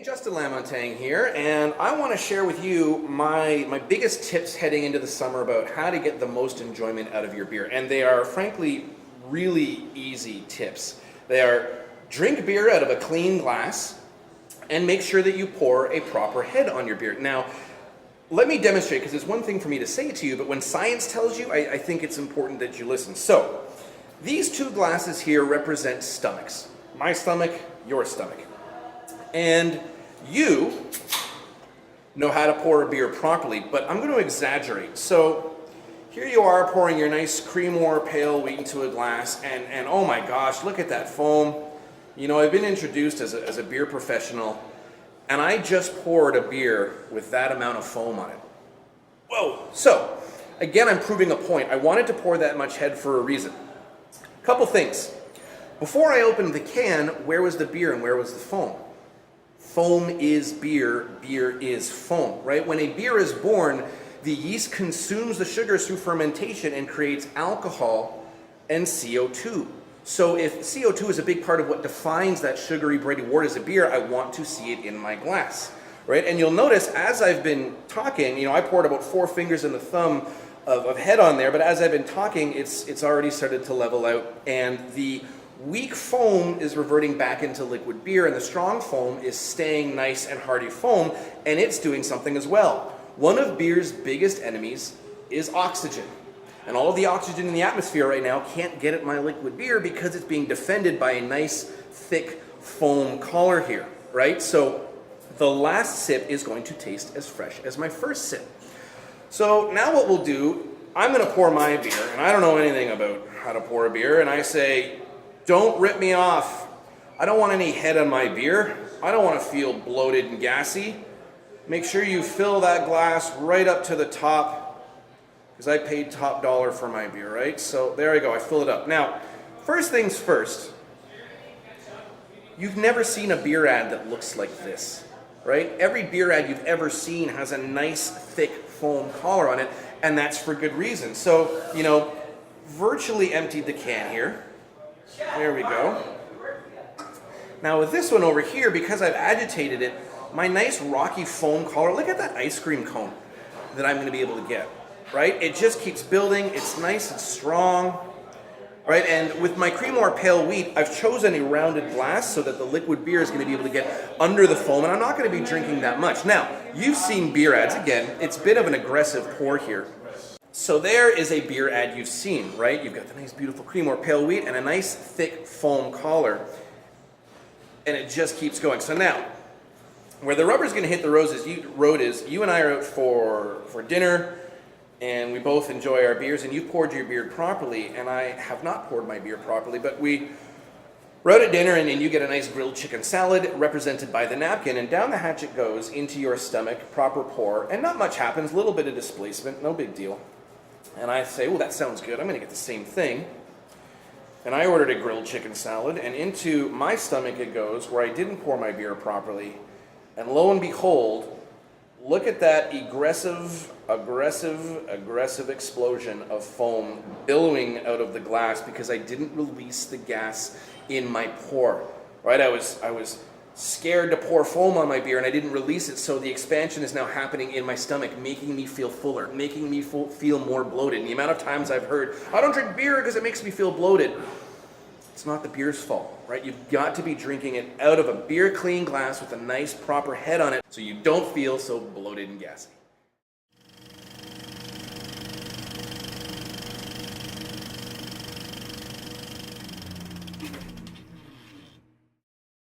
Justin Lamontagne here, and I want to share with you my biggest tips heading into the summer about how to get the most enjoyment out of your beer. And they are, frankly, really easy tips. They are: drink beer out of a clean glass and make sure that you pour a proper head on your beer. Now, let me demonstrate, because it's one thing for me to say it to you, but when science tells you, I think it's important that you listen. So, these two glasses here represent stomachs. My stomach, your stomach. And you know how to pour a beer properly, but I'm going to exaggerate. So here you are pouring your nice cream or pale wheat into a glass, and oh my gosh, look at that foam. You know, I've been introduced as a beer professional, and I just poured a beer with that amount of foam on it. Whoa! So, again, I'm proving a point. I wanted to pour that much head for a reason. Couple things. Before I opened the can, where was the beer and where was the foam? Foam is beer, beer is foam, right? When a beer is born, the yeast consumes the sugars through fermentation and creates alcohol and CO2. So if CO2 is a big part of what defines that sugary bready wort as a beer, I want to see it in my glass, right? And you'll notice as I've been talking, I poured about 4 fingers and the thumb of head on there, but as I've been talking, it's already started to level out, and the weak foam is reverting back into liquid beer, and the strong foam is staying nice and hearty foam, and it's doing something as well. One of beer's biggest enemies is oxygen. And all of the oxygen in the atmosphere right now can't get at my liquid beer because it's being defended by a nice, thick foam collar here, right? So the last sip is going to taste as fresh as my first sip. So now what we'll do, I'm going to pour my beer, and I don't know anything about how to pour a beer, and I say, don't rip me off. I don't want any head on my beer. I don't want to feel bloated and gassy. Make sure you fill that glass right up to the top, because I paid top dollar for my beer, right? So there I go, I fill it up. Now, first things first, you've never seen a beer ad that looks like this, right? Every beer ad you've ever seen has a nice, thick foam collar on it, and that's for good reason. So, virtually emptied the can here. There we go. Now with this one over here, because I've agitated it, my nice rocky foam collar, look at that ice cream cone that I'm going to be able to get, right? It just keeps building, it's nice and strong, right? And with my cream or pale wheat, I've chosen a rounded glass so that the liquid beer is going to be able to get under the foam, and I'm not going to be drinking that much. Now, you've seen beer ads. Again, it's a bit of an aggressive pour here. So there is a beer ad you've seen, right? You've got the nice beautiful cream or pale wheat and a nice thick foam collar, and it just keeps going. So now, where the rubber's going to hit the road is you and I are out for dinner, and we both enjoy our beers, and you poured your beer properly, and I have not poured my beer properly, but we're out at dinner, and you get a nice grilled chicken salad represented by the napkin, and down the hatch it goes into your stomach, proper pour, and not much happens, a little bit of displacement, no big deal. And I say, well, that sounds good, I'm going to get the same thing. And I ordered a grilled chicken salad, and into my stomach it goes, where I didn't pour my beer properly. And lo and behold, look at that aggressive explosion of foam billowing out of the glass because I didn't release the gas in my pour. Right? I was scared to pour foam on my beer, and I didn't release it, so the expansion is now happening in my stomach, making me feel fuller, making me feel more bloated. And the amount of times I've heard, I don't drink beer because it makes me feel bloated. It's not the beer's fault, right? You've got to be drinking it out of a beer clean glass with a nice proper head on it so you don't feel so bloated and gassy.